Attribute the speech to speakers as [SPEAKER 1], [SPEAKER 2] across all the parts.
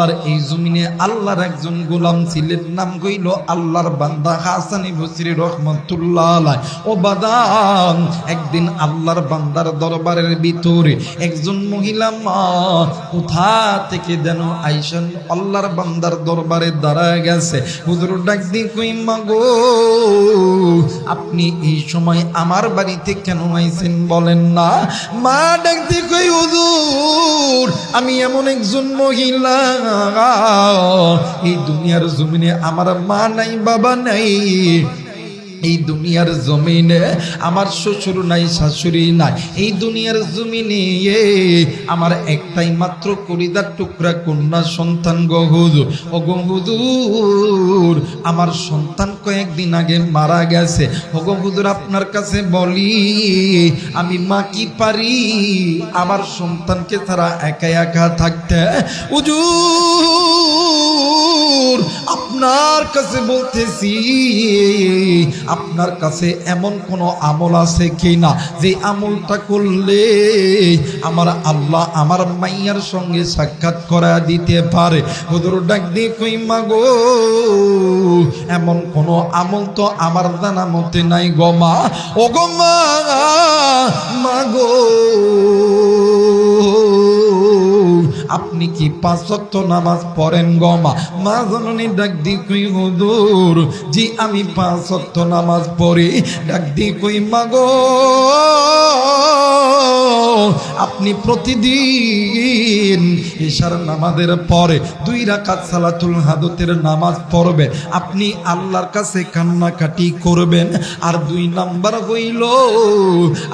[SPEAKER 1] আল্লাহর এই জমিনে আল্লাহর একজন গোলাম ছিলেন, নাম কইল আল্লাহর বান্দা হাসানী বসরি রহমাতুল্লাহ আলাইহি। ও বাদান, একদিন আল্লাহর বান্দার দরবারের ভিতরে একজন মহিলা মা কোথা থেকে যেন আইসেন আল্লাহর বান্দার দরবারে দাঁড়ায় গেছে। হুজুর ডাক দি কই মা গো, আপনি এই সময় আমার বাড়িতে কেন আইছেন বলেন না? মা ডাক দি কই হুজুর, আমি এমন একজন মহিলা, এই দুনিয়ার জমিনে আমার মা নাই বাবা নাই, এই দুনিয়ার জমিনে আমার শ্বশুর নাই শাশুড়ি নাই, এই দুনিয়ার জমিনে আমার একটাই মাত্র কলিজার টুকরা কন্যা সন্তান গো হুজুর। ও গো হুজুর, আমার সন্তান কয়েকদিন আগে মারা গেছে। ও গো হুজুর, আপনার কাছে বলি আমি মা কি পারি আমার সন্তানকে ছাড়া একা একা থাকতে? হুজুর, আপনার কাছে বলতেছি, আপনার কাছে এমন কোন আমল আছে কিনা যে আমলটা করলে আমার আল্লাহ আমার মাইয়ার সঙ্গে সাক্ষাৎ করা দিতে পারে? হুজুর ডাক দিয়ে কই মা গো, এমন কোন আমল তো আমার জানা মতে নাই গো মা। ও গো মা, মা গো, আপনি কি 5 ওয়াক্ত নামাজ পড়েন গো মা? মা জননী ডাক দি কই হুজুর, জি আমি 5 ওয়াক্ত নামাজ পড়ি। ডাক দি কই মা গো, আপনি প্রতিদিন ইশার নামাজের পরে 2 রাকাত সালাতুল হাদতের নামাজ পড়বেন, আপনি আল্লাহর কাছে কান্নাকাটি করবেন। আর 2 নাম্বার হইল,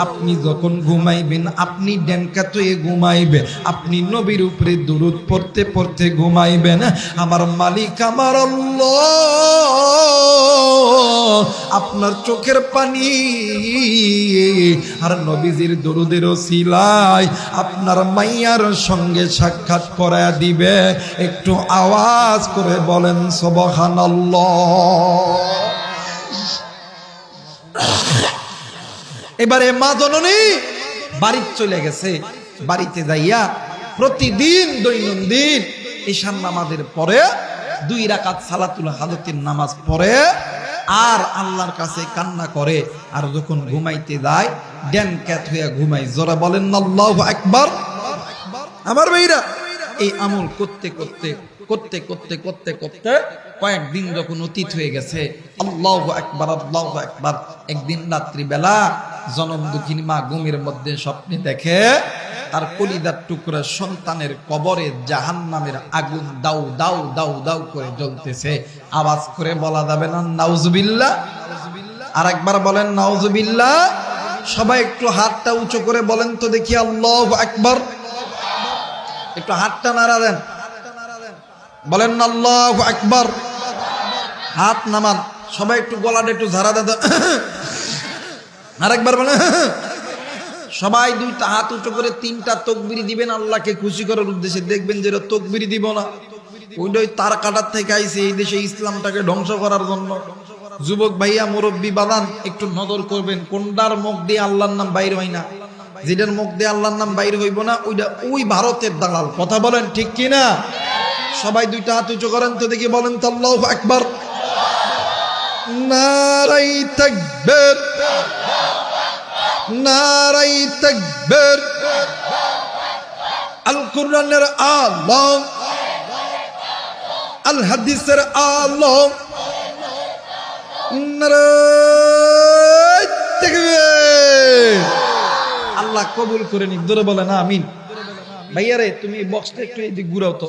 [SPEAKER 1] আপনি যখন ঘুমাইবেন আপনি ড্যানকাতুয়ে ঘুমাইবেন, আপনি নবীর উপরে দুরূদ পড়তে পড়তে ঘুমাইবেন। আমার মালিক আমার আল্লাহ আপনার চোখের পানি আর নবীজির দরুদের ওসিলায় আপনার মাইয়ার সঙ্গে সাক্ষাৎ করায়া দিবে। একটু আওয়াজ করে বলেন সুবহানাল্লাহ। এবারে মা জননী বাড়িতে চলে গেছে। বাড়িতে যাইয়া প্রতিদিন দৈনন্দিন ঈশার নামাজের পরে 2 রাকাত সালাতুল হাদতের নামাজ পড়ে আর আল্লাহর কাছে কান্না করে। আর যখন ঘুমাইতে যায় ড্যান ক্যাত হইয়া ঘুমাই। জোরে বলেন আল্লাহু আকবার। আমার ভাইরা, এই আমল করতে করতে করতে করতে করতে করতে কয়েকদিন যখন অতীত হয়ে গেছে, আল্লাহু আকবার আল্লাহু আকবার, একদিন রাত্রিবেলা জনম দুঃখিনী মা ঘুমের মধ্যে স্বপ্নে দেখে তার কলিজার টুকরা সন্তানের কবরে জাহান্নামের আগুন দাউ দাউ দাউ দাউ করে জ্বলতেছে। আওয়াজ করে বলা যাবে না নাউজুবিল্লাহ? আর একবার বলেন নাউজুবিল্লাহ। সবাই একটু হাতটা উঁচু করে বলেন তো দেখি আল্লাহু আকবার। একটু হাতটা নাড়া দেন, বলেন আল্লাহু আকবার। হাত নামান, সবাই একটু গলাটা একটু ঝাড়া দেন। আরেকবার বলেন। সবাই 2টা হাত উঁচু করে 3টা তাকবীর দিবেন আল্লাহকে খুশি করার উদ্দেশ্যে। দেখবেন যে তাকবীর দিব না, ওই তার কাটার থেকে আইছে এই দেশে ইসলামটাকে ধ্বংস করার জন্য। যুবক ভাইয়া মুরব্বী বাদান একটু নজর করবেন, কোনটার মুখ দিয়ে আল্লাহর নাম বাইর হয় না। যেটার মুখ দিয়ে আল্লাহর নাম বাইর হইব না ওইটা ওই ভারতের দালাল। কথা বলেন ঠিক কিনা? সবাই 2টা হাত উঁচু করেন তো দেখি, বলেন তো আল্লাহু আকবার। নারাই তাকবীর, নারাই তাকবীর। আল কোরআনের আলম, আল হাদিসের আলম, নারাই তাকবীর। আল্লাহ কবুল করে নিক। জোরে বলেন আমিন। ভাইয়া রে, তুমি বক্সটা একটু এদিক ঘুরাও তো।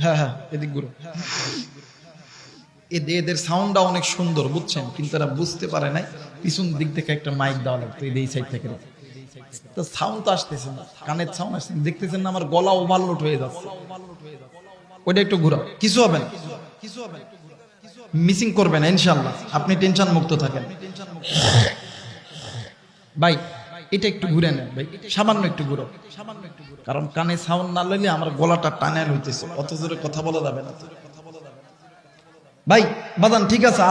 [SPEAKER 1] হ্যাঁ হ্যাঁ, এদিক ঘুরাও। এদের সাউন্ডটা অনেক সুন্দর বুঝছেন, কিন্তু এরা বুঝতে পারে নাই পিছন দিক থেকে একটা মাইক দেওয়া লাগতো এই সাইড থেকে। তো সাউন্ড তো আসতেছে না, কানের সাউন্ড আসছে, দেখতেছেন না আমার গলা ওভারলোড হয়ে যাচ্ছে। ওইটা একটু ঘুরাও, কিছু হবে না, মিসিং করবে না ইনশাআল্লাহ। আপনি টেনশন মুক্ত থাকেন ভাই। এটা একটু ঘুরে নেন ভাই, সামান্য একটু ঘুরো, কারণ কানে সাউন্ড না লইলে আমার গলাটা টানে হইতেছে, অত জোরে কথা বলা যাবে না ভাই। বাদান ঠিক আছে,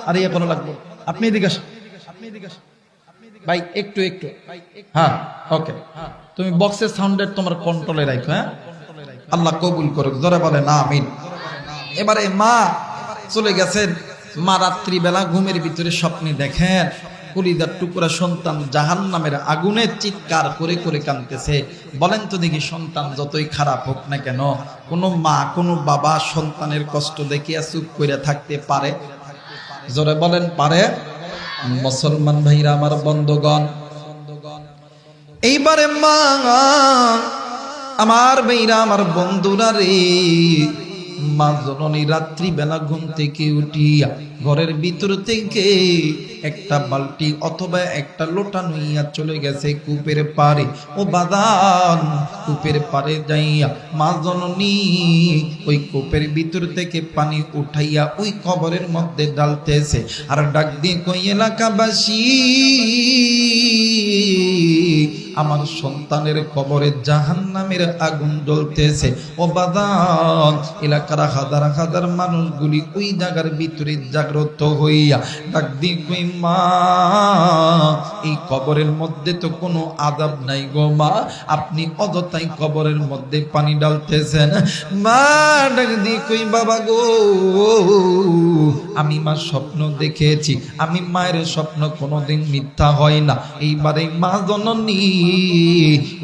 [SPEAKER 1] আর ইয়ে করা লাগবে। আপনি এদিকে আসেন ভাই, একটু একটু। হ্যাঁ ওকে, তুমি বক্সের সাউন্ডের তোমার কন্ট্রোলে রাখো। হ্যাঁ আল্লাহ কবুল করুক, জোরে বলে না আমিন। এবারে মা চলে গেছেন। মা রাত্রিবেলা ঘুমের ভিতরে স্বপ্নে দেখেন কলিজার টুকরা সন্তান জাহান্নামের আগুনে চিৎকার করে করে কাঁদতেছে। বলেন তো দেখি, সন্তান যতই খারাপ হোক না কেন, কোনো মা কোনো বাবা সন্তানের কষ্ট দেখিয়া চুপ করে থাকতে পারে? জোরে বলেন পারে? মুসলমান ভাইরা আমার, বন্ধুগণ, এইবারে মা আমার ভাইরা আমার বন্ধুরা রে, মা জননী রাত্রিবেলা ঘুম থেকে উঠিয়া ঘরের ভিতর থেকে একটা বালতি অথবা একটা লোটা নিয়া চলে গেছে কূপের পাড়ে। ও বাদান, কূপের পাড়ে যাইয়া মা জননী ওই কূপের ভিতর থেকে পানি উঠাইয়া ওই কবরের মধ্যে ঢালতেছে আর ডাক দিয়ে কই, এলাকাবাসী, আমার সন্তানের কবরে জাহান্নামের আগুন জ্বলতেছে। ও বাদান, এলাকার হাজার হাজার মানুষগুলি ওই জায়গার ভিতরে জাগ্রত হইয়া ডাক দিয়ে কই, মা এই কবরের মধ্যে তো কোনো আযাব নাই গো মা, আপনি অযথাই কবরের মধ্যে পানি ঢালতেছেন। মা ডাক দিয়ে কই, বাবা গো, আমি মা স্বপ্ন দেখেছি, আমি মায়ের স্বপ্ন কোনোদিন মিথ্যা হয় না। এইবারে মা জননী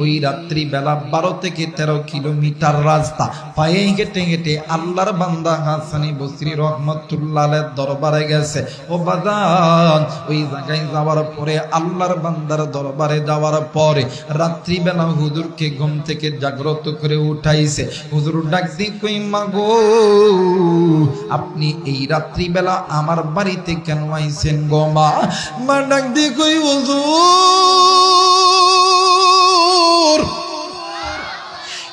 [SPEAKER 1] ওই রাত্রি বেলা 12 থেকে 13 কিলোমিটার রাস্তা পায়ে হেঁটে হেঁটে আল্লাহর বান্দা হাসানি বসরি রহমাতুল্লাহ আলাইহির দরবারে গেছে। ও বাজান, ওই জায়গায় যাওয়ার পরে আল্লাহর বান্দার দরবারে যাওয়ার পরে রাত্রি বেলা হুজুরকে ঘুম থেকে জাগ্রত করে উঠাইছে। হুজুর ডাক দিয়ে কই, মা গো, আপনি এই রাত্রি বেলা আমার বাড়িতে কেন আইছেন গো মা? মা ডাক দিয়ে কই, হুজুর,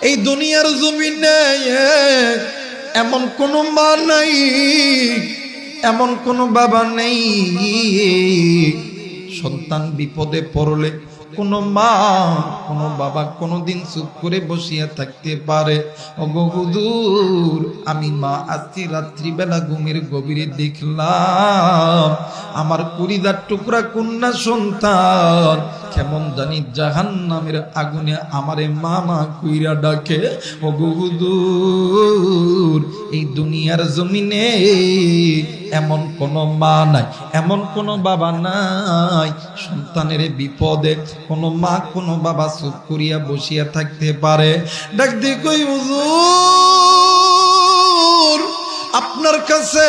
[SPEAKER 1] এই দুনিয়ার জমিনে এমন কোন মা নাই, এমন কোন বাবা নেই, সন্তান বিপদে পড়লে কোনো মা কোনো বাবা কোনোদিন চুপ করে বসিয়া থাকতে পারে? ওগো হুজুর, আমি মা আজকে রাত্রিবেলা ঘুমের গভীরে দেখলাম আমার কলিজার টুকরা কন্যা সন্তান কেমন জানি জাহান্নামের আগুনে আমারে মামা কইরা ডাকে। ওগো হুজুর, এই দুনিয়ার জমিনে এমন কোন মা নাই, এমন কোন বাবা নাই, সন্তানের বিপদে কোন মা কোন বাবা চুপ করিয়া বসিয়া থাকতে পারে? ডাক দিয়ে কই, হুজুর, আপনার কাছে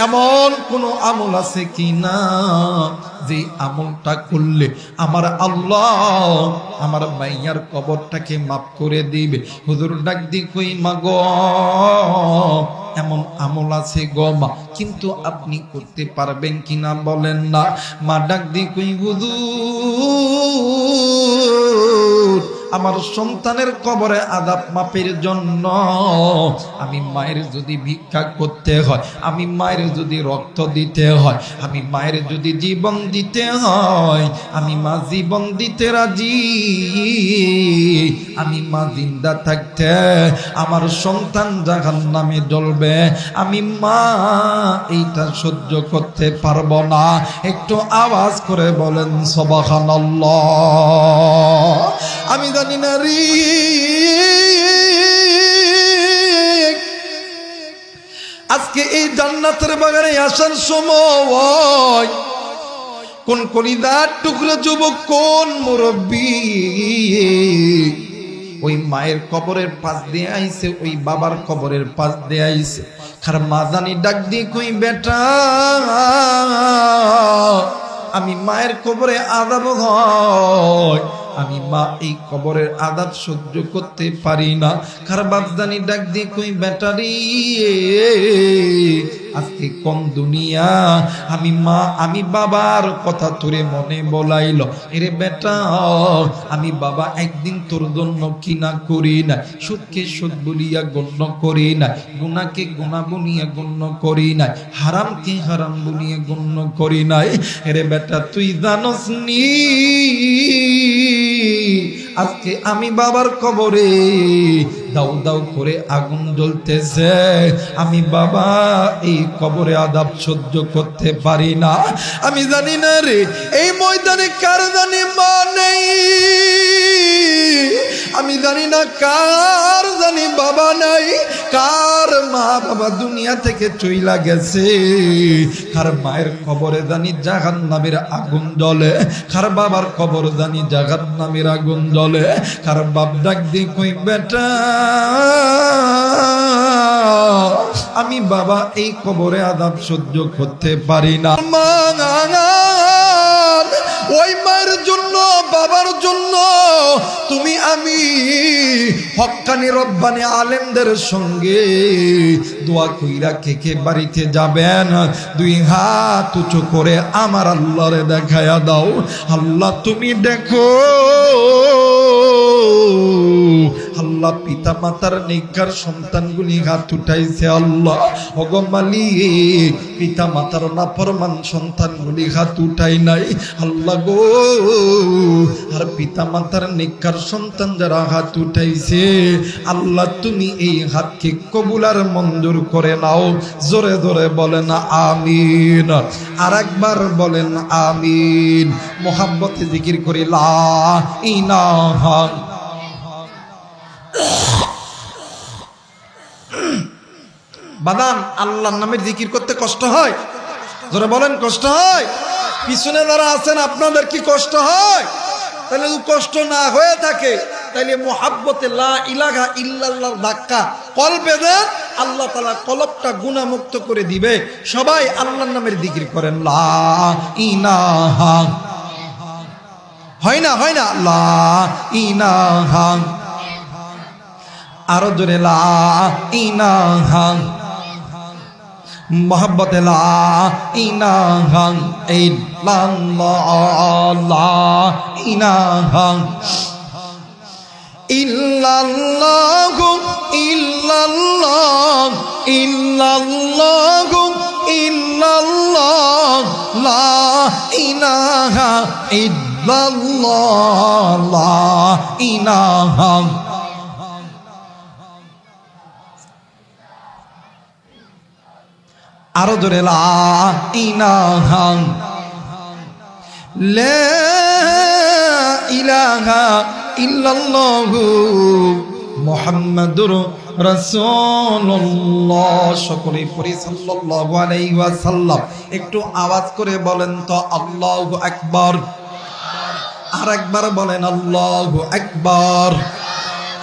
[SPEAKER 1] এমন কোন আমল আছে কি না যে আমলটা করলে আমার আল্লাহ আমার মাইয়ার কবরটাকে মাফ করে দিবে? হুজুর ডাক দিয়ে কই, মা গো, এমন আমল আছে গো মা, কিন্তু আপনি করতে পারবেন কিনা বলেন না? মা ডাক দিয়ে কই, হুজুর, আমার সন্তানের কবরে আযাব মাপের জন্য আমি মায়ের যদি ভিক্ষা করতে হয়, আমি মায়ের যদি রক্ত দিতে হয়, আমি মায়ের যদি জীবন দিতে হয়, আমি মা জীবন দিতে রাজি। আমি মা জিন্দা থাকতে আমার সন্তান জাহান্নামে জ্বলবে, আমি মা এইটা সহ্য করতে পারবো না। একটু আওয়াজ করে বলেন সুবহানাল্লাহ। আমি জানি না রে, আজকে এই জান্নাতের বাগানে আসার সময় কোন কলিজার টুকরো যুবক, কোন মুরব্বী ওই মায়ের কবরের পাশ দিয়ে আইছে, ওই বাবার কবরের পাশ দিয়ে আইছে। কারণ মা জানি ডাক দিয়ে কই, বেটা, আমি মায়ের কবরে আযাব হয়, আমি মা এই কবরের আযাব সহ্য করতে পারি না। কার বাপ জানি ডাক দিয়ে কই, বেটারি, আজকে কোন দুনিয়া, আমি মা আমি বাবার কথা তোরে মনে বলাইল। এরে বেটা, আমি বাবা একদিন তোর জন্য কি না করি না, সুদকে সুদ বলিয়া গণ্য করি না, গুনাহকে গুনাহ বলিয়া গণ্য করি না, হারামকে হারাম বলিয়া গণ্য করি নাই। এরে বেটা, তুই জানোস নি আজকে আমি বাবার কবরে দাউ দাউ করে আগুন জ্বলতেছে, আমি বাবা এই কবরে আযাব সহ্য করতে পারি না। আমি জানি না রে এই ময়দানে কার জানি মা নেই, আমি জানি না কার জানি বাবা নাই, কার মা বাবা দুনিয়া থেকে চইলা গেছে, কার মায়ের কবরে জানি জাহান্নামের আগুন জ্বলে, কার বাবার কবর জানি জাহান্নামের আগুন জ্বলে। কার বাপ ডাক দি কই বেটা আমি বাবা এই কবরে আযাব সহ্য করতে পারি না। ওই মায়ের জন্য বাবার জন্য তুমি আমি হক্কানি রব্বানি আলেমদের সঙ্গে দোয়া কইরা কে বাড়িতে যাবেন, দুই হাত উঁচু করে আমার আল্লাহরে দেখায়া দাও, আল্লাহ তুমি দেখো আল্লাহ পিতা মাতার নেককার সন্তানগুলি হাত উঠাইছে, আল্লাহ ওগো মালিক পিতা মাতার নাফরমান সন্তানগুলি হাত উঠাই নাই, আল্লাহ গো আর পিতা মাতার নেককার সন্তান যারা হাত উঠাইছে আল্লাহ তুমি এই হাতকে কবুল আর মঞ্জুর করে নাও। জোরে জোরে বলেন আমিন, আর একবার বলেন আমিন। মোহাব্বতে জিকির করি লা ইলাহা বাদান আল্লাহর নামের জিকির করতে কষ্ট হয়? জোরে বলেন কষ্ট হয়? পিছনে যারা আছেন আপনাদের কি কষ্ট হয়? তাহলে কষ্ট না হয়ে থাকে তাইলে মুহাব্বতে লা ইলাহা ইল্লাল্লাহর ধাক্কা কলবে দেন, আল্লাহ তাআলা কলবটা গুনাহমুক্ত করে দিবে। সবাই আল্লাহর নামের জিকির করেন লা ইলাহা, হয় না হয় না লা ইলাহা, আরো জোরে লা ইলাহা, মোহাব্বতে লা ইলাহা ইল্লাল্লাহ, লা ইলাহা ইল্লাল্লাহ ইল্লাল্লাহ ইল্লাল্লাহ ইল্লাল্লাহ, লা ইলাহা ইল্লাল্লাহ, লা ইলাহা। আরো জোরে লা ইলাহা, লা ইলাহা ইল্লাল্লাহু মুহাম্মাদুর রাসূলুল্লাহ। সকলেই পড়ি সাল্লাল্লাহু আলাইহি ওয়াসাল্লাম। একটু আওয়াজ করে বলেন তো আল্লাহু আকবার, আর একবার বলেন আল্লাহু আকবার।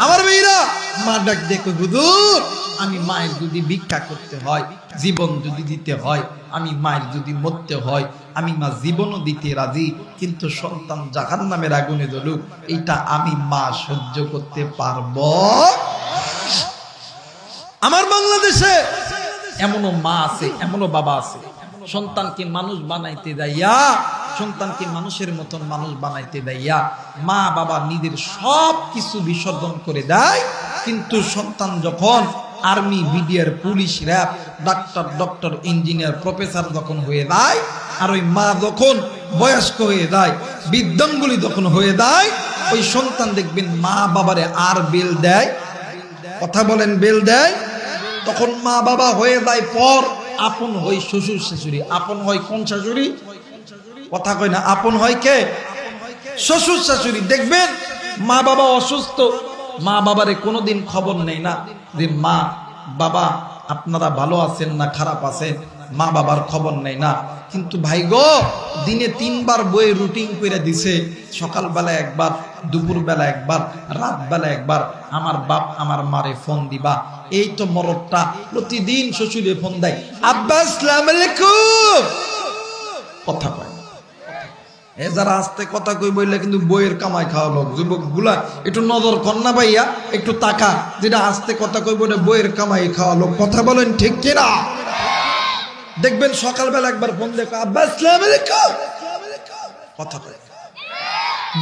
[SPEAKER 1] আমার ভাইরা মা ডাক দেখো হুজুর আমি মায়ের যদি ভিক্ষা করতে হয়, জীবন যদি দিতে হয়, আমি মায়ের যদি মরতে হয়, আমি মা জীবনও দিতে রাজি, কিন্তু সন্তান জাহান্নামের আগুনে জ্বলুক এটা আমি মা সহ্য করতে পারবো? আমার বাংলাদেশে এমনও মা আছে, এমনও বাবা আছে, সন্তানকে মানুষ বানাইতে যাইয়া, সন্তানকে মানুষের মতন মানুষ বানাইতে যাইয়া মা বাবা নিজের সব কিছু বিসর্জন করে দেয়, কিন্তু সন্তান যখন army, BDR, police, RAB, doctor, engineer, professor যখন হয়ে যায়, আর ওই মা যখন বয়স্ক হয়ে যায়, বৃদ্ধাঙ্গুলি যখন হয়ে যায়, ওই সন্তান দেখবেন মা বাবারে আর বেল দেয়। কথা বলেন বেল দেয়? তখন মা বাবা হয়ে যায় পর, আপন হয় শ্বশুর শাশুড়ি। আপন হয় কোন শাশুড়ি? কথা কয় না। আপন হয় কে? শ্বশুর শাশুড়ি। দেখবেন মা বাবা অসুস্থ, মা বাবারে কোনোদিন খবর নেই না যে মা বাবা আপনারা ভালো আছেন না খারাপ আছেন, মা বাবার খবর নেই না। কিন্তু ভাই গো দিনে 3 বার বইয়ে রুটিন করে দিছে, সকালবেলা একবার, দুপুরবেলা একবার, রাতবেলা একবার আমার বাপ আমার মারে ফোন দিবা। এই তো মরদটা প্রতিদিন শ্বশুরে ফোন দেয়, আব্বা আসসালামু আলাইকুম। কথা কয় এ যারা আস্তে কথা কই বললে কিন্তু বইয়ের কামাই খাওয়া লোক। যুবক গুলা একটু নজর কর না ভাইয়া, একটু তাকা, যেটা আস্তে কথা কই বলে বইয়ের কামাই খাওয়া লোক। কথা বলেন ঠিক কিনা? দেখবেন সকালবেলা একবার ফোন দেখো, আব্বা আসসালামু আলাইকুম, কথা কয়।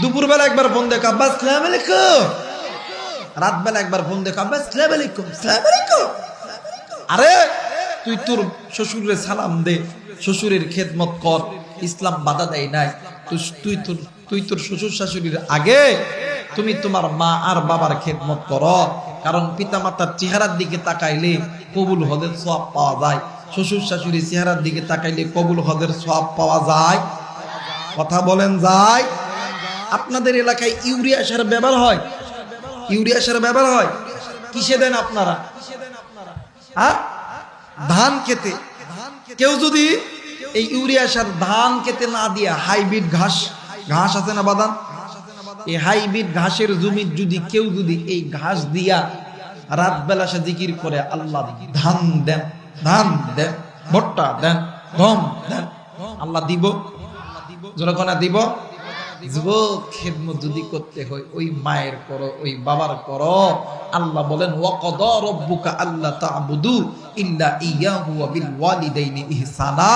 [SPEAKER 1] দুপুরবেলা একবার ফোন দেখো, আব্বা আসসালামু আলাইকুম। রাতবেলা একবার ফোন দেখো, আব্বা আসসালামু আলাইকুম, আসসালামু আলাইকুম। আরে তুই তোর শ্বশুরের সালাম দে, শ্বশুরের খেদমত কর, ইসলাম বাধা দেয় নাই। তুই তোর শ্বশুর শাশুড়ির আগে তুমি তোমার মা আর বাবার খেদমত করো, কারণ পিতামাতার চেহারার দিকে তাকাইলে কবুল হজের সওয়াব পাওয়া যায়, শ্বশুর শাশুড়ি চেহারার দিকে তাকাইলে কবুল হজের সওয়াব পাওয়া যায়। কথা বলেন যায়? আপনাদের এলাকায় ইউরিয়া সার ব্যবহার হয়? ইউরিয়া সার ব্যবহার হয় কিসে দেন আপনারা? হ্যাঁ, ধান খেতে। কেউ যদি এই ইউরিয়া সার ধান খেতে না দিয়া হাইব্রিড ঘাস আছে না বাদাম, এই হাইব্রিড ঘাসের জমির যদি কেউ যদি এই ঘাস দিয়া রাত বেলা সে জিকির করে, আল্লাহ ধান দেন, ধান দেন, ভুট্টা দেন, গম দেন, আল্লাহ দিব। যখন দিব, যুবক খেদমত যদি করতে হয় ওই মায়ের করো, ওই বাবার করো। আল্লাহ বলেন ওয়াকাদা রাব্বুকা আল্লা তা'বুদু ইল্লা ইয়াহু ওয়া বিল ওয়ালিদাইনি ইহসানা।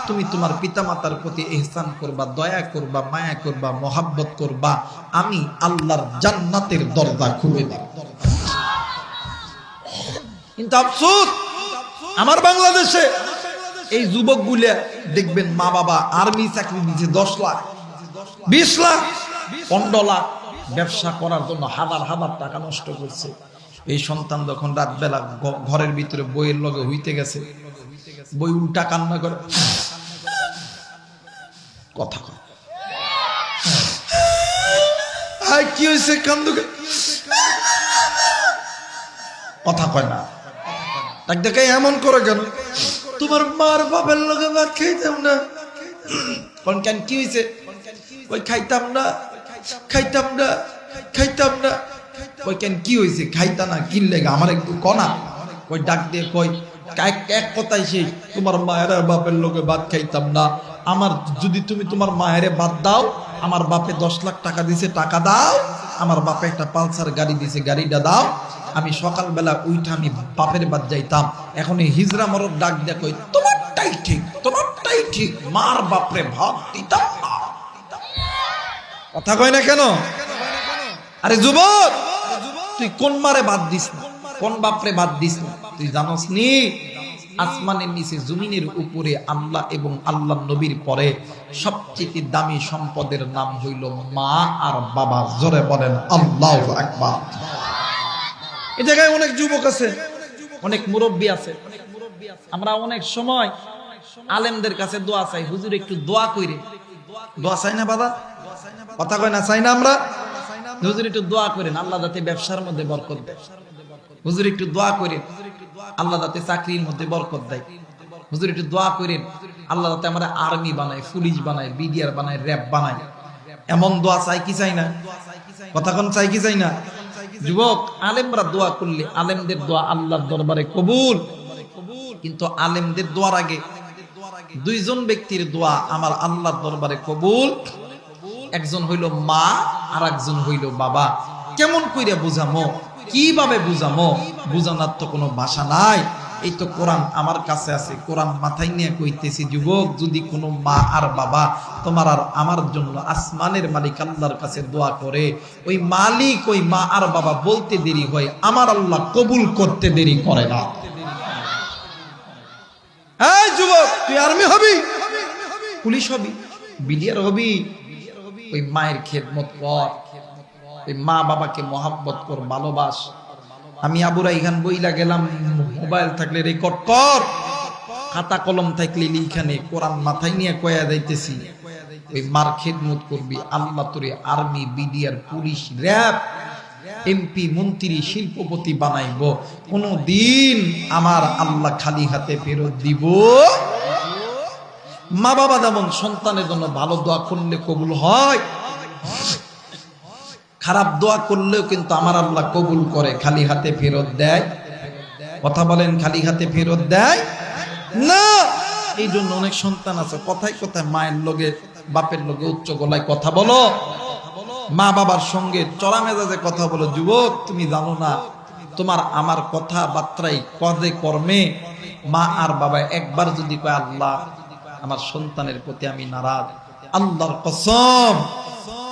[SPEAKER 1] তুমি তোমার পিতামাতার প্রতি ইহসান করবা, দয়া করবা, মায়া করবা, মহাব্বত করবা, আমি আল্লাহর জান্নাতের দরজা খুলে দেব। কিন্তু আফসোস, আমার বাংলাদেশে এই যুবকগুলা দেখবেন মা বাবা আর্মি চাকরি দিয়েছে 10 লাখ, 20 লাখ, 15 লাখ ব্যবসা করার জন্য হাজার হাজার টাকা নষ্ট করছে। এই সন্তান যখন রাত বেলা ঘরের ভিতরে বইয়ের লগে হইতে গেছে, বই উল্টা কান্না করে, কথা কয়, কি হয়েছে কান্দুকে, কথা কয় না, ডাক দেখে এমন করে কেন, তোমার মার বাবার লগে ভাত খাইতাম না। কোন কেন কি হয়েছে? ওই খাইতাম না, খাইতাম না, খাইতাম না। ওই কেন কি হয়েছে? খাইতা না কি লেগে আমার একটু কনা। ওই ডাক দিয়ে কই এক কথাই সেই, তোমার মায়ের আর বাপের লোকে ভাত খাইতাম না। আমার যদি তুমি তোমার মায়ের ভাত দাও, আমার বাপে 10 লাখ টাকা দিছে, টাকা দাও। আমার বাপে একটা পালসার গাড়ি দিছে, গাড়িটা দাও। আমি সকালবেলা উইঠা আমি বাপের বাদ যাইতাম। এখন এই হিজরা মরদ ডাক দিয়ে কই তোমারটাই ঠিক, তোমারটাই ঠিক, মার বাপরে ভাত দিতাম না। কথা কয় না কেন? আরে যুবক, তুই কোন মারে বাদ দিস না, কোন বাপরে বাদ দিস না? তুই জানোস নি আসমানের নিচে জমিনের উপরে আল্লাহ এবং আল্লাহ নবীর পরে সবচেয়ে দামি সম্পদের নাম হইল মা আর বাবা। জোরে বলেন আল্লাহু আকবার। এই জায়গায় অনেক যুবক আছে, অনেক মুরব্বী আছে। আমরা অনেক সময় আলেমদের কাছে দোয়া চাই, হুজুর একটু দোয়া কইরে। দোয়া চাই না বাবা? কথা কয় না চাই না আমরা? হুজুর একটু দোয়া করেন আল্লাহ যাতে ব্যবসার মধ্যে বরকত দেয়। হুজুর একটু দোয়া করেন আল্লাহ যাতে চাকরির মধ্যে বরকত দেয়। হুজুর একটু দোয়া করেন আল্লাহ যাতে আমরা আর্মি বানায়, পুলিশ বানায়, বিডিআর বানায়, র‍্যাব বানায়। এমন দোয়া চাই কি চাই না? কথা কোন চাই কি চাই না? যুবক, আলেমরা দোয়া করলে আলেমদের দোয়া আল্লাহর দরবারে কবুল। কিন্তু আলেমদের দোয়ার আগে 2 জন ব্যক্তির দোয়া আমার আল্লাহর দরবারে কবুল। একজন হইল মা আর একজন হইল বাবা। কেমন কইরা বুঝামো, কিভাবে বুঝামো? বুঝানোর তো কোনো ভাষা নাই। এই তো কোরআন আমার কাছে আছে, কোরআন মাথায় নিয়ে কইতেছি, যুবক, যদি কোনো মা আর বাবা তোমার আর আমার জন্য আসমানের মালিক আল্লাহর কাছে দোয়া করে, ওই মালিক ওই মা আর বাবা বলতে দেরি হয়, আমার আল্লাহ কবুল করতে দেরি করে না। এই যুবক, তুই আর্মি হবি, পুলিশ হবি, বিডিআর হবি, ওই মায়ের খেদমত কর, ওই মা বাবাকে মহাব্বত কর, ভালোবাস। আমি আবু রাইহান বইলা গেলাম, মোবাইল থাকলে রেকর্ড কর, খাতা কলম থাকলে লিখানে, কোরআন মাথায় নিয়ে কয়া যাইতেছি, ওই মার খেদমত করবি, আল্লাহ তোরে army, BDR, police, RAB, MP, মন্ত্রী, শিল্পপতি বানাইব। কোনদিন আমার আল্লাহ খালি হাতে ফেরত দিব। মা বাবা যেমন সন্তানের জন্য ভালো দোয়া করলে কবুল হয়, খারাপ দোয়া করলেও কিন্তু আমার আল্লাহ কবুল করে, খালি হাতে ফেরত দেয়। কথা বলেন, খালি হাতে ফেরত দেয় না। এই জন্য অনেক সন্তান আছে কথায় কথায় মায়ের লগে বাপের লগে উচ্চ গলায় কথা বলো, মা বাবার সঙ্গে চড়া মেজাজে কথা বলো। যুবক, তুমি জানো না তোমার আমার কথাবার্তায়, কাজে কর্মে মা আর বাবা একবার যদি কয় আল্লাহ আমার সন্তানের প্রতি আমি নারাজ, আল্লাহর কসম,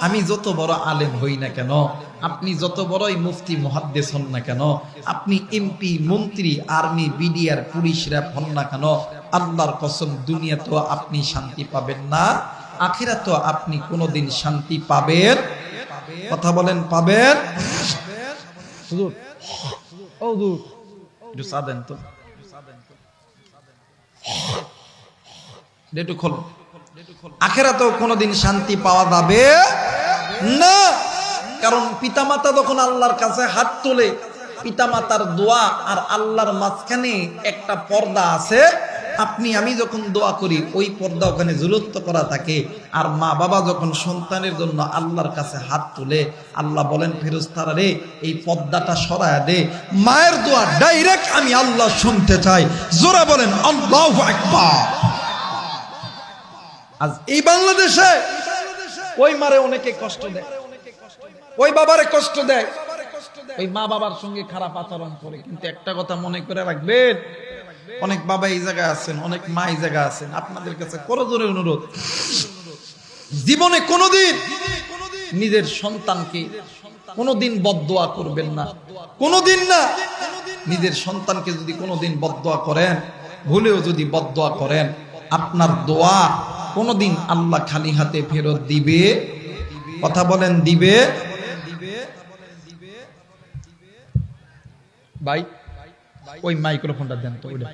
[SPEAKER 1] আমি যত বড় আলেম হই না কেন, আপনি যত বড়ই মুফতি মুহাদ্দিস হন না কেন, আপনি এমপি, মন্ত্রী, আর্মি, বিডিআর, পুলিশ, র‍্যাব হন না কেন, আল্লাহর কসম, দুনিয়াতেও আপনি শান্তি পাবেন না, আখিরাতেও আপনি কোনোদিন শান্তি পাবেন কথা বলেন পাবেন? হুজুর ও হুজুর একটু চা দেন তো, একটু খোলো। আখিরাতেও কোনোদিন শান্তি পাওয়া যাবে না, কারণ পিতামাতা যখন আল্লাহর কাছে হাত তোলে, পিতামাতার দোয়া আর আল্লাহর মাঝখানে একটা পর্দা আছে। আপনি আমি যখন দোয়া করি ওই পর্দা ওখানে ঝুলন্ত করা থাকে। আর মা বাবা যখন সন্তানের জন্য আল্লাহর কাছে হাত তোলে, আল্লাহ বলেন ফেরেশতারা রে এই পর্দাটা সরায়া দে, মায়ের দোয়া ডাইরেক্ট আমি আল্লাহ শুনতে চাই। জোরে বলেন আল্লাহু আকবার। আজ এই বাংলাদেশে ওই মারে অনেকে কষ্ট দেয়, ওই বাবারে কষ্ট দেয়, ওই মা বাবার সঙ্গে খারাপ আচরণ করে। কিন্তু একটা কথা মনে করে রাখবেন, অনেক বাবা এই জায়গায় আছেন, অনেক মা এই জায়গায় আছেন, আপনাদের কাছে করজোরে অনুরোধ, জীবনে কোনোদিন নিজের সন্তানকে কোনোদিন বদদোয়া করবেন না, কোনোদিন না। নিজের সন্তানকে যদি কোনোদিন বদদোয়া করেন, ভুলেও যদি বদদোয়া করেন, আপনার দোয়া কোনোদিন আল্লাহ খালি হাতে ফেরত দিবে? কথা বলেন দিবে? ভাই ওই মাইক্রোফোনটা দেন তো, ওইটা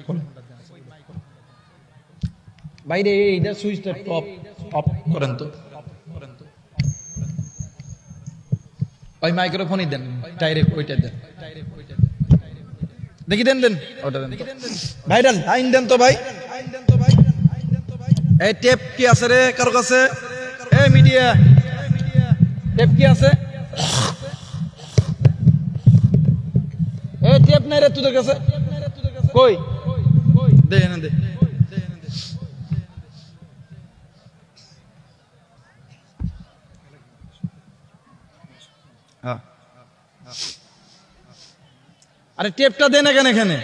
[SPEAKER 1] বাইরে এইটা সুইচটা অফ করেন তো, ওই মাইক্রোফোনই দেন ডাইরেক্ট, ওইটা দেন দেখি, দেন ওটা দেন ভাইরাল আইন দেন তো ভাই। এই টেপ কি আছে রে কারো কাছে? এই মিডিয়া টেপ কি আছে? এই টেপ নাই রে তোদের কাছে? কই দে না দে। আরে টেপটা দে না কেন এখানে?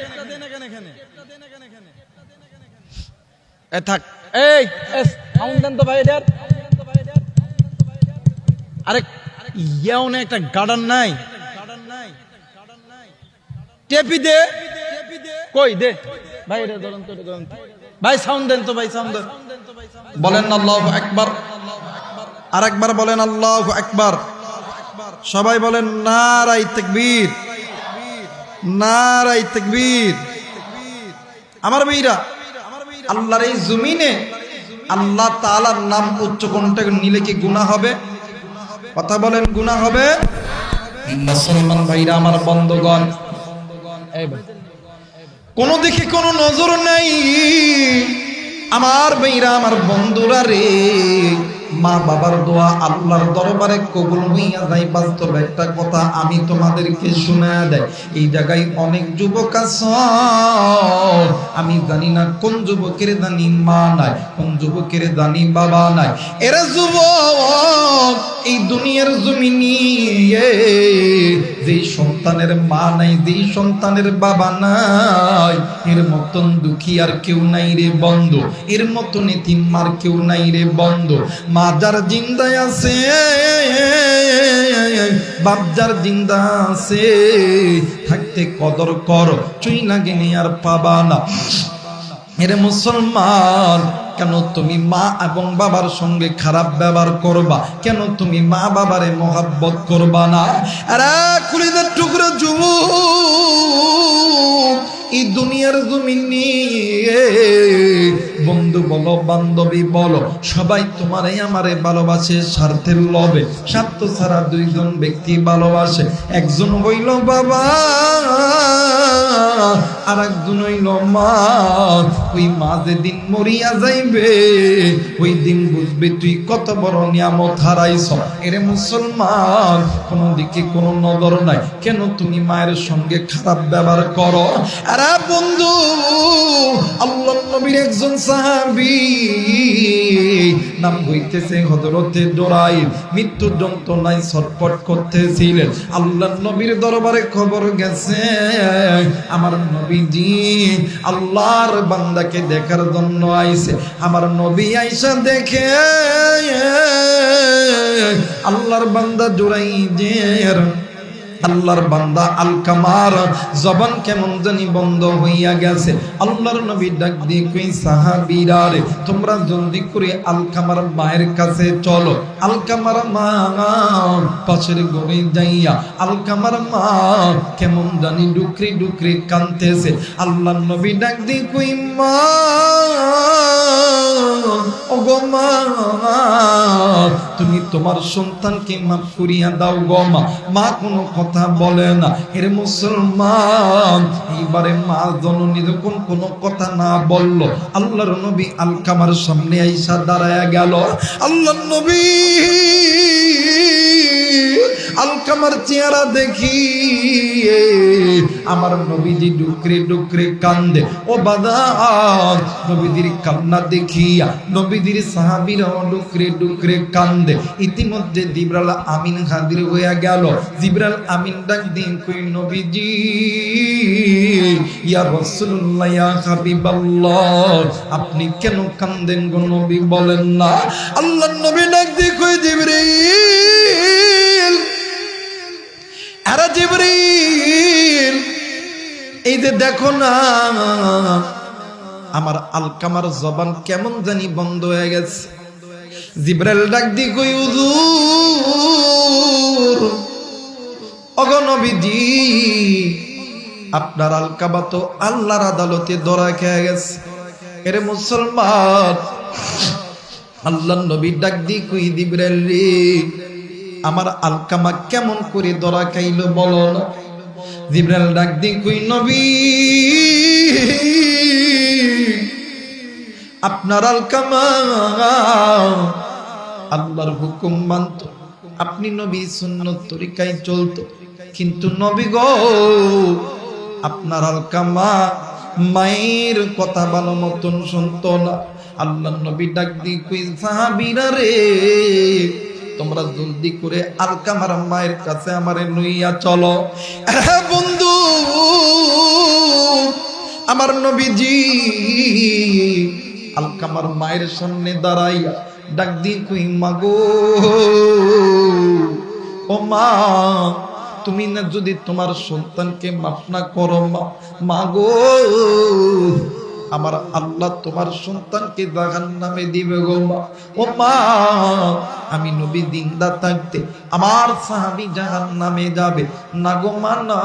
[SPEAKER 1] থাক, এই সাউন্ড দেন তো ভাই এটার। আরে ইয়াও না একটা গার্ডার নাই, টেপি দে। কই দে ভাই, এটা ধরুন তো, ভাই সাউন্ড দেন তো, ভাই সাউন্ড দেন। বলেন আল্লাহু আকবার, আর একবার বলেন আল্লাহু আকবার। সবাই বলেন নারায়ে তাকবীর, নারায়ে তাকবীর। আমার ভাইরা, আল্লাহর এই জমিনে আল্লাহ তাআলার নাম উচ্চ কণ্ঠে নিলে কি গুনাহ হবে? কথা বলেন গুনাহ হবে? মুসলমান ভাইরা আমার বন্ধুগণ, কোন দিকে কোন নজর নাই আমার ভাইরা, আমার বন্ধুরা রে। মা বাবার দোয়া আল্লাহর দরবারে কবুল হইয়া যায়। বাস্তব একটা কথা আমি তোমাদেরকে শোনায়া দেয়, এই জায়গায় অনেক যুবক আছে, আমি জানি না কোন যুবকের জানি মা নাই, কোন যুবকের জানি বাবা নাই। এরা যুবক এই দুনিয়ার জমিনে যেই সন্তানের মা নাই, যেই সন্তানের বাবা নাই, এর মতন দুঃখী আর কেউ নাই রে বন্ধু, এর মতন এতিম আর কেউ নাই রে বন্ধু। মা যার জিন্দায় আছে, বাপ যার জিন্দা আছে, থাকতে কদর কর, চুই না গেলে আর পাবা না। এরে মুসলমান, কেন তুমি মা এবং বাবার সঙ্গে খারাপ ব্যবহার করবা? কেন তুমি মা বাবারে মহাব্বত করবা না? আরে কুলিদের টুকরো যুবক, এই দুনিয়ার জমিনে বন্ধু বলো বান্ধবী বলো, সবাই তোমারে আমারে ভালোবাসে স্বার্থের লোভে। স্বার্থ ছাড়া দুইজন ব্যক্তি ভালোবাসে, একজন হইল বাবা আর একজন হইল মা। ওই মা যেদিন মরিয়া যাইবে ওই দিন বুঝবে তুই কত বড় নিয়ামত হারাইছ। এরে মুসলমান, কোন দিকে কোনো নজর নাই, কেন তুমি মায়ের সঙ্গে খারাপ ব্যবহার করো? আরে বন্ধু, আল্লাহর নবীর একজন সাহাবী, নাম হইতেছে হযরতে জুরাইর, মৃত্যু যন্ত্রণায় ছটফট করতেছিলেন। আল্লাহর নবীর দরবারে খবর গেছে, আমার নবীজি আল্লাহর বান্দাকে দেখার জন্য আইছে। আমার নবী আইসা দেখে আল্লাহর বান্দা জুরাইজের আল্লাহর বান্দা আলকামার জবান কেমন জানি বন্ধ হইয়া গেছে। আল্লাহর নবী ডাক দিয়ে কই সাহাবীরা রে তোমরা জলদি করে আলকামার মায়ের কাছে চলো। আলকামার মা পাশের ঘরে যাইয়া আলকামার মা কেমন জানি ডুকরি ডুকরি কাঁদতেছে। আল্লাহর নবী ডাক দিয়ে কই মা ওগো মা তুমি তোমার সন্তানকে মাফ করিয়া দাও গো মা। মা কোনো কথা বলে না। এর মুসলমান এইবারে মা জননী যখন কোনো কথা না বলল, আল্লাহর নবী আলকামার সামনে আইসা দাঁড়ায়া গেল। আল্লাহর নবী আলকামার চেহারা দেখি আমার নবীজি ডুকরে ডুকরে কান্দে। ও বাদান নবীজির কান্না দেখিয়া নবীজির সাহাবীরা ডুকরে ডুকরে কান্দে। ইতিমধ্যে জিবরাইল আমিন হাজির হইয়া গেল। জিবরাইল আমিন ডাক দিয়ে কই নবীজি ইয়া রাসূলুল্লাহ ইয়া হাবিবাল্লাহ আপনি কেন কান্দেন গো নবী বলেন না। আল্লাহর নবী ডাক দিয়ে কই জিবরাইল আরে জিবরিল এই যে দেখো না আমার আলকামার জবান কেমন জানি বন্ধ হয়ে গেছে। জিবরাইল ডাক দি কই হুজুর ওগো নবীজি আপনার আলকামা তো আল্লাহর আদালতে ধরা খেয়ে গেছে। এর মুসলমান আল্লাহর নবী ডাক দি কই জিবরাইল রে আমার আলকামা কেমন করে ধরা খাইলো বলো না। জিবরাইল ডাক দি কই নবী আপনার আলকামা আল্লাহর হুকুম মানত, আপনি নবী সুন্নত তরিকায় চলতো, কিন্তু নবী গো আপনার আলকামা মায়ের কথা ভালো মতন শুনতো না। আল্লাহর নবী ডাক দি কই সাহাবীরা রে তোমরা জলদি করে আলকামার মায়ের কাছে আমারে লইয়া চলো। বন্ধু আমার নবীজি আলকামার মায়ের সামনে দাঁড়াইয়া ডাক দি কই মাগো ও মা তুমি না যদি তোমার সন্তানকে মাফ না করো মাগো আমার আল্লাহ তোমার সন্তানকে জাহান্নামে দিবে গো মা। ও মা আমি নবী জিন্দা থাকতে আমার সাহাবী জাহান্নামে যাবে না গো মা না,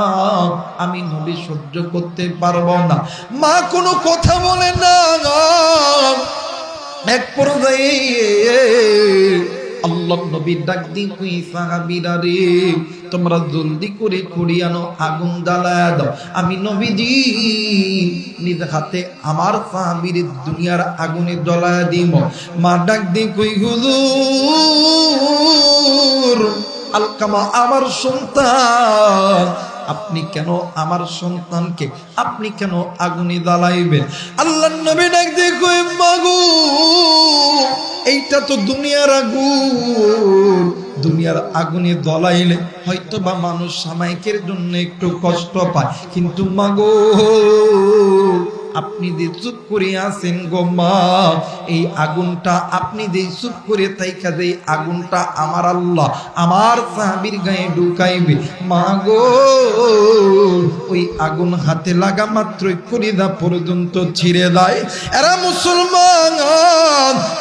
[SPEAKER 1] আমি নবী সহ্য করতে পারবো না। মা কোনো কথা বলে না। এক পর্যায়ে আল্লাহ নবী ডাক দিন কই সাহাবীরা রে তোমরা জলদি করে কুড়ি আনো আগুন জ্বালায়া দাও। আমি নবীজি নিজ হাতে আমার সাহাবীর দুনিয়ার আগুনে জ্বালায়া দিব। মা ডাক দিন কই হুজুর আলকামা আমার সন্তান আপনি কেন আমার সন্তানকে আপনি কেন আগুনে জ্বালাইবেন। আল্লাহর নবী ডাক দিয়ে কই মাগো এইটা তো দুনিয়ার আগুন, দুনিয়ার আগুনে জ্বলাইলে হয়তো বা মানুষ সামায়িকের জন্য একটু কষ্ট পায়, কিন্তু মাগো আপনি যে চুপ করে আছেন গো মা এই আগুনটা আপনি যে চুপ করে থাইকা যে আগুনটা আমার আল্লাহ আমার সাহাবীর গায়ে ঢুকাইবে মাগো ওই আগুন হাতে লাগা মাত্রই কলিজা পর্যন্ত ছিঁড়ে দেয়। এরা মুসলমান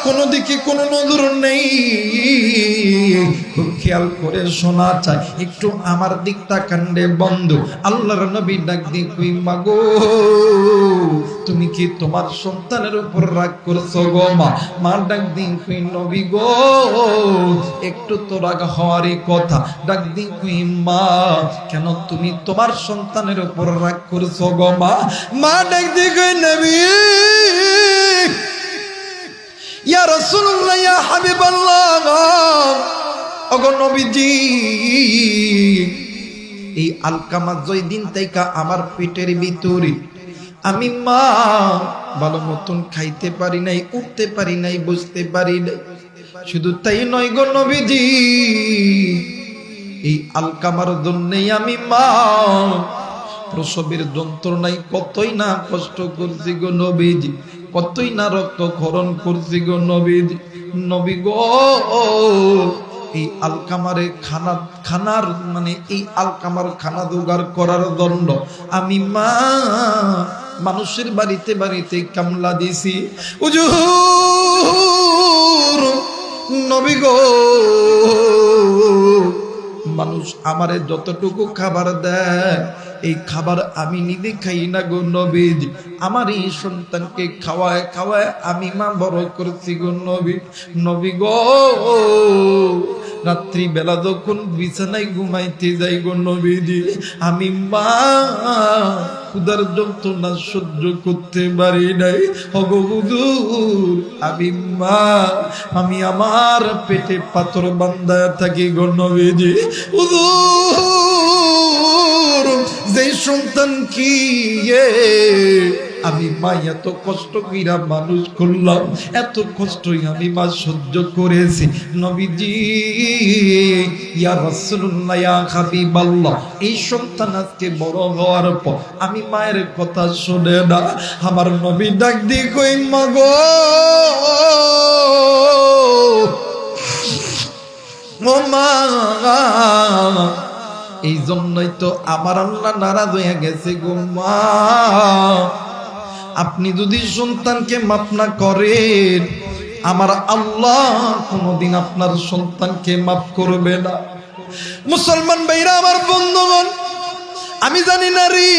[SPEAKER 1] কোন দিকে কোনো নজর নেই, খুব খেয়াল করে শোনা চাই একটু আমার দিকটা কাণ্ডে বন্ধু। আল্লাহর নবী ডাক দিয়ে কই মাগো তুমি কি তোমার সন্তানের উপর রাগ করছো গো মা। মা ডাক দিন কই নবী গো একটু তো রাগ হওয়ারই কথা। ডাক দিন কই মা কেন তুমি তোমার সন্তানের উপর রাগ করছো গো মা। মা ডাক দিন কই নবী ইয়া রাসূলুল্লাহ ইয়া হাবিবাল্লাহ ওগো নবীজি এই আলকামা জয় দিন থেকে আমার পেটের ভিতরে আমি মা ভালো মতন খাইতে পারি নাই, উঠতে পারি নাই, বুঝতে পারি নাই। শুধু তাই নয় গো নবীজি এই আলকামার জন্যই আমি মা প্রসবের যন্ত্রণায় কতই না কষ্ট করছি গো নবীজি, কতই না রক্তক্ষরণ করছি গো নবীজি। নবী গো এই আলকামারে খানার মানে এই আলকামার খানা জোগাড় করার জন্য আমি মা মানুষের বাড়িতে বাড়িতে কামলা দিছি। হুজুর নবী গো, মানুষ আমারে যতটুকু খাবার দেয় এই খাবার আমি নিজে খাই না গো নবীজি, আমার এই সন্তানকে খাওয়ায় খাওয়ায় আমি মা বড় করছি গো নবী। নবী গো, রাত্রি বেলা যখন বিছানায় ঘুমাইতে যাই গো নবীজি, আমি মা ক্ষুধার যন্ত্রণা সহ্য করতে পারি নাই। ওগো হুজুর, আমি মা, আমি আমার পেটে পাথর বান্ধায় থাকি গো নবীজি। হুজুর, যে সন্তান কি আমি মা এত কষ্ট কইরা মানুষ করলাম, এত কষ্টই আমি মা সহ্য করেছি। নবীজি ইয়া রাসূলুল্লাহ ইয়া হাবিবাল্লাহ, এই সন্তান আজকে বড় হওয়ার পর আমি মায়ের কথা শুনে না, আমার নবী ডাক দিয়ে কই মা গো, ও মা, এই জন্যই তো আমার আল্লাহ নারাজ হয়ে গেছে গো মা। আপনি যদি সন্তানকে মাফ না করেন, আমার আল্লাহ কোনদিন আপনার সন্তানকে মাফ করবে না। মুসলমান ভাইরা, আমার বন্ধুগণ, আমি জানি না রে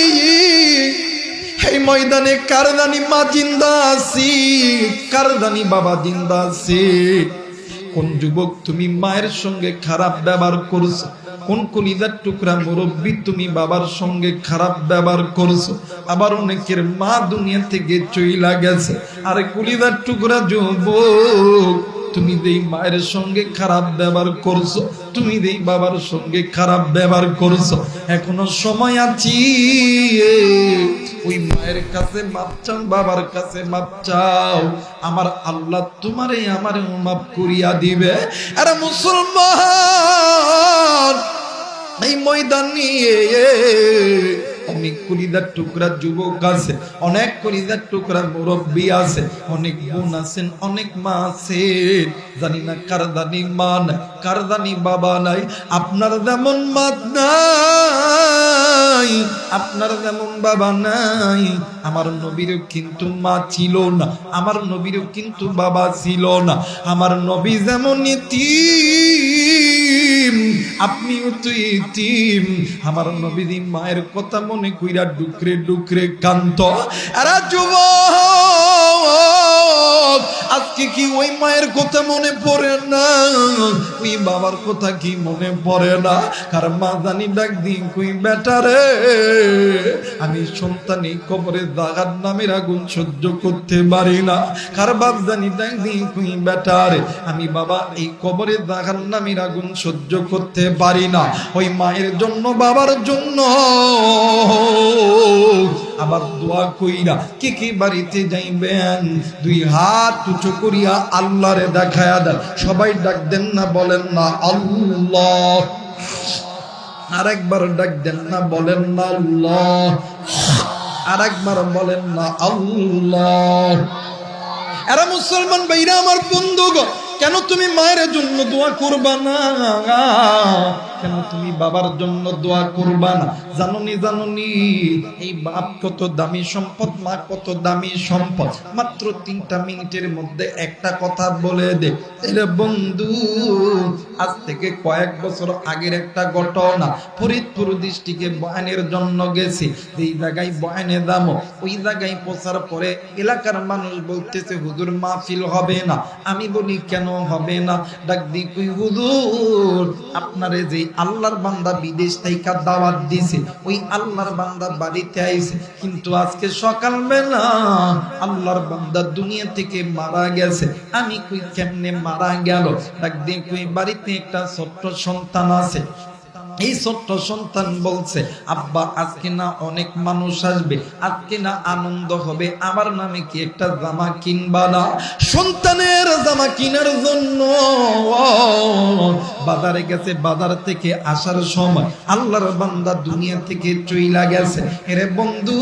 [SPEAKER 1] এই ময়দানে কার জানি মা জিন্দা আছি, কার জানি বাবা জিন্দা আছে। কোন যুবক তুমি মায়ের সঙ্গে খারাপ ব্যবহার করছো, কোন কলিজার টুকরা মুরব্বী তুমি বাবার সঙ্গে খারাপ ব্যবহার করছো। আবার অনেকের মা দুনিয়া থেকে চইলা গেছে, আরে কলিজার টুকরা যুবক, তুমি যেই মায়ের সঙ্গে খারাপ ব্যবহার করছো, তুমি যেই বাবার সঙ্গে খারাপ ব্যবহার করছো, এখনো সময় আছে, ওই মায়ের কাছে মাপ চাও, বাবার কাছে মাপ চাও, আমার আল্লাহ তোমারে আমারে মাপ করিয়া দিবে। আরে মুসলমান, এই ময়দান নিয়ে অনেক কলিজার টুকরা যুবক আছে, অনেক কলিজার টুকরা মুরব্বী আছে, অনেক বোন আছেন, অনেক মা আছেন। জানি না কার জানি মা নাই, কার জানি বাবা নাই। আপনার যেমন মা নাই, আপনার যেমন বাবা নাই, আমার নবীরও কিন্তু মা ছিল না, আমার নবীরও কিন্তু বাবা ছিল না। আমার নবী যেমন ইতিম, আপনিও তো ইতিম। আমার নবীর মায়ের কথা মনে কইরা ডুকরে ডুকরে কান্ত। আরে যুবক, আজকে কি ওই মায়ের কথা মনে পড়ে না? ওই বাবার কথা কি মনে পড়ে না? কার মা জানি ডাক দিন কই বেটারে, আমি সন্তানি কবরে জাগার নামের আগুন সহ্য করতে পারি না। কার বাপ জানি ডাক দিন কই বেটারে, আমি বাবা এই কবরে জাগার নামের আগুন সহ্য করতে পারি না। ওই মায়ের জন্য, বাবার জন্য আবার দোয়া কইরা কে কে বাড়িতে যাইবেন, দুই হাত উঁচু করিয়া আল্লাহরে দেখায়া দেন। সবাই ডাক দেন না, বলেন না আল্লাহ। আরেকবার ডাক দেন না, বলেন না আল্লাহ। আরেকবার বলেন না আল্লাহ। এরা মুসলমান ভাইরা, আমার বন্ধুগণ, কেন তুমি মায়ের জন্য দোয়া করবা না? কেন তুমি বাবার জন্য দোয়া করবা না? জানুনি জানুনি এই বাপ কত দামি সম্পদ, মা কত দামি সম্পদ। মাত্র 3টা মিনিটের মধ্যে একটা কথা বলে দে। এরে বন্ধু, আজ থেকে কয়েক বছর আগের একটা ঘটনা। ফরিদপুর ডিস্ট্রিক্টে বয়ানের জন্য গেছি। যেই জায়গায় বয়ানে দামো, ওই জায়গায় পৌঁছার পরে এলাকার মানুষ বলতেছে হুজুর মাহফিল হবে না। আমি বলি কেন হবে না? ডাক দি কই হুজুর, আপনারে যে আল্লাহর বান্দা বিদেশ থেকে দাওয়াত দিছে, ওই আল্লাহর বান্দা বাড়িতে আইছে, কিন্তু আজকে সকালবেলা আল্লাহর বান্দা দুনিয়া থেকে মারা গেছে। আমি কই কেমনে মারা গেল? ডাক দি কই বাড়িতে একটা ছোট্ট সন্তান আছে। এই ছোট্ট সন্তান বলছে, আব্বা আজকে না অনেক মানুষ আসবে, আজকে না আনন্দ হবে, আমার নামে কি একটা জামা কিনবা না? সন্তানের জামা কেনার জন্য বাজারে গেছে। বাজার থেকে আসার সময় আল্লাহর বান্দা দুনিয়া থেকে চইলা গেছে। এরে বন্ধু,